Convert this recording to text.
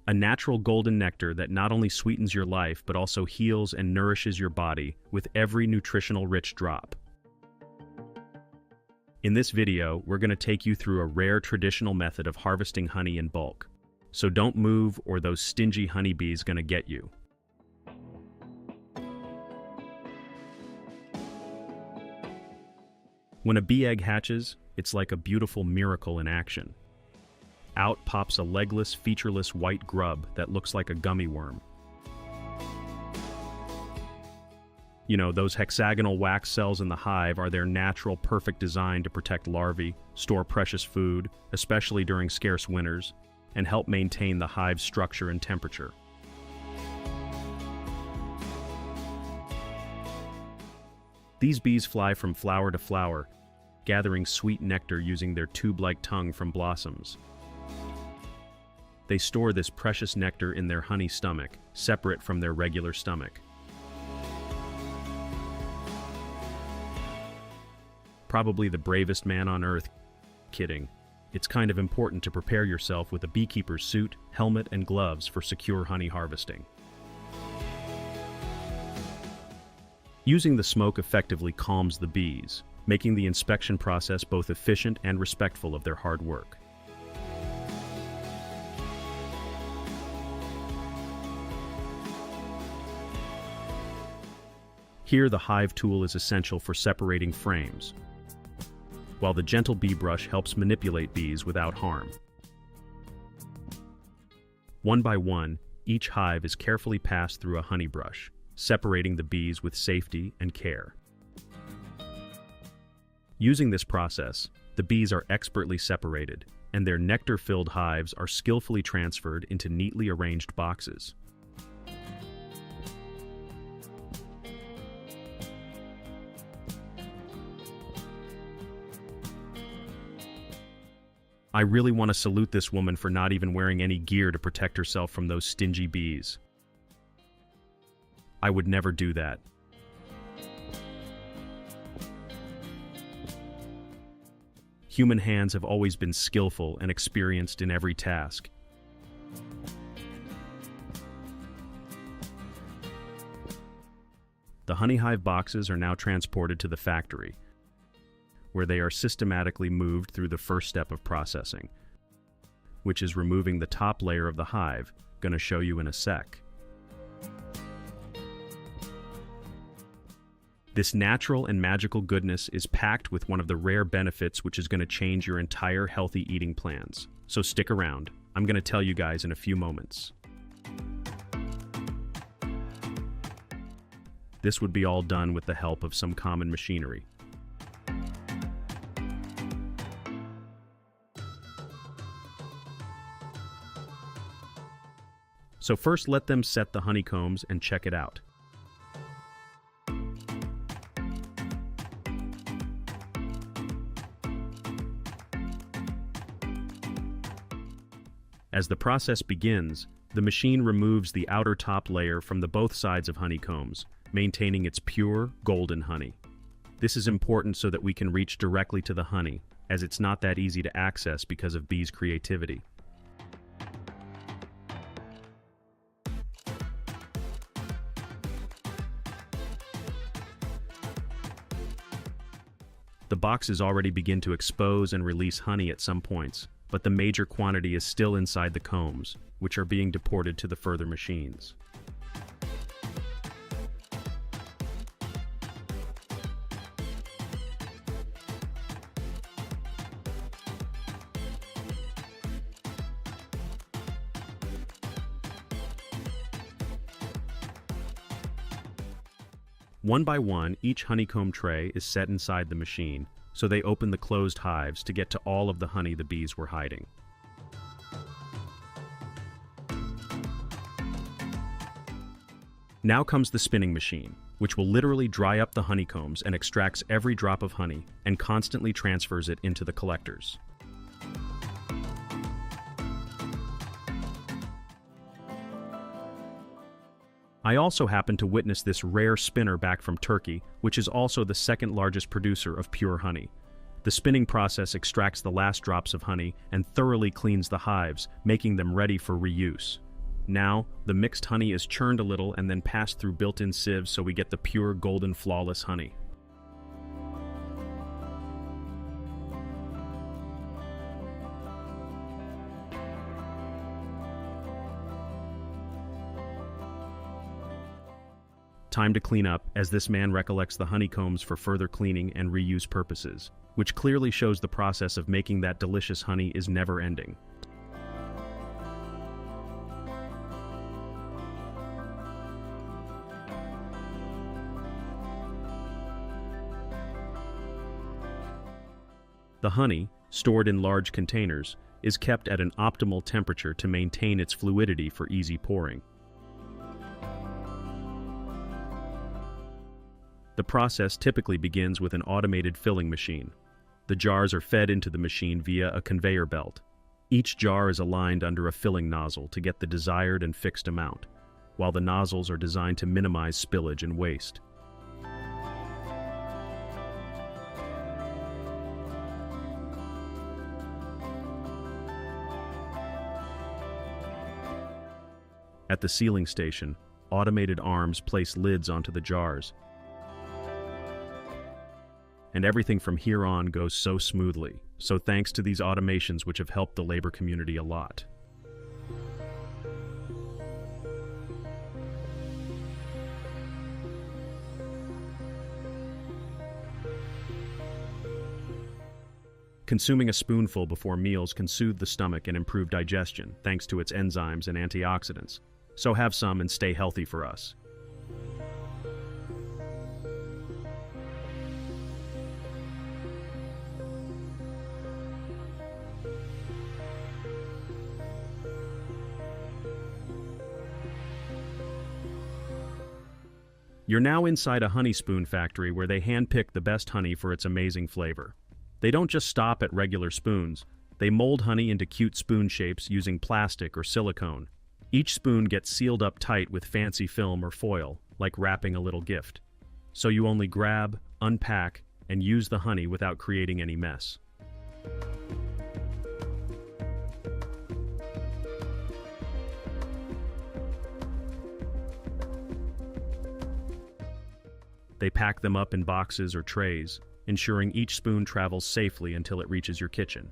A natural golden nectar that not only sweetens your life but also heals and nourishes your body with every nutritional rich drop. In this video, we're going to take you through a rare traditional method of harvesting honey in bulk. So don't move or those stingy honeybees going to get you. When a bee egg hatches, it's like a beautiful miracle in action. Out pops a legless, featureless white grub that looks like a gummy worm. You know, those hexagonal wax cells in the hive are their natural, perfect design to protect larvae, store precious food, especially during scarce winters, and help maintain the hive's structure and temperature. These bees fly from flower to flower, gathering sweet nectar using their tube-like tongue from blossoms. They store this precious nectar in their honey stomach, separate from their regular stomach. Probably the bravest man on earth. Kidding. It's kind of important to prepare yourself with a beekeeper's suit, helmet, and gloves for secure honey harvesting. Using the smoke effectively calms the bees, making the inspection process both efficient and respectful of their hard work. Here, the hive tool is essential for separating frames, while the gentle bee brush helps manipulate bees without harm. One by one, each hive is carefully passed through a honey brush, separating the bees with safety and care. Using this process, the bees are expertly separated, and their nectar-filled hives are skillfully transferred into neatly arranged boxes. I really want to salute this woman for not even wearing any gear to protect herself from those stingy bees. I would never do that. Human hands have always been skillful and experienced in every task. The honey hive boxes are now transported to the factory, where they are systematically moved through the first step of processing, which is removing the top layer of the hive, gonna show you in a sec. This natural and magical goodness is packed with one of the rare benefits which is gonna change your entire healthy eating plans. So stick around, I'm gonna tell you guys in a few moments. This would be all done with the help of some common machinery. So first let them set the honeycombs and check it out. As the process begins, the machine removes the outer top layer from the both sides of honeycombs, maintaining its pure, golden honey. This is important so that we can reach directly to the honey, as it's not that easy to access because of bees' creativity. The boxes already begin to expose and release honey at some points, but the major quantity is still inside the combs, which are being deported to the further machines. One by one, each honeycomb tray is set inside the machine, so they open the closed hives to get to all of the honey the bees were hiding. Now comes the spinning machine, which will literally dry up the honeycombs and extracts every drop of honey and constantly transfers it into the collectors. I also happened to witness this rare spinner back from Turkey, which is also the second largest producer of pure honey. The spinning process extracts the last drops of honey and thoroughly cleans the hives, making them ready for reuse. Now, the mixed honey is churned a little and then passed through built-in sieves so we get the pure, golden, flawless honey. Time to clean up, as this man recollects the honeycombs for further cleaning and reuse purposes, which clearly shows the process of making that delicious honey is never ending. The honey, stored in large containers, is kept at an optimal temperature to maintain its fluidity for easy pouring. The process typically begins with an automated filling machine. The jars are fed into the machine via a conveyor belt. Each jar is aligned under a filling nozzle to get the desired and fixed amount, while the nozzles are designed to minimize spillage and waste. At the sealing station, automated arms place lids onto the jars, and everything from here on goes so smoothly. So thanks to these automations which have helped the labor community a lot. Consuming a spoonful before meals can soothe the stomach and improve digestion, thanks to its enzymes and antioxidants. So have some and stay healthy for us. You're now inside a honey spoon factory where they handpick the best honey for its amazing flavor. They don't just stop at regular spoons. They mold honey into cute spoon shapes using plastic or silicone. Each spoon gets sealed up tight with fancy film or foil, like wrapping a little gift. So you only grab, unpack, and use the honey without creating any mess. They pack them up in boxes or trays, ensuring each spoon travels safely until it reaches your kitchen.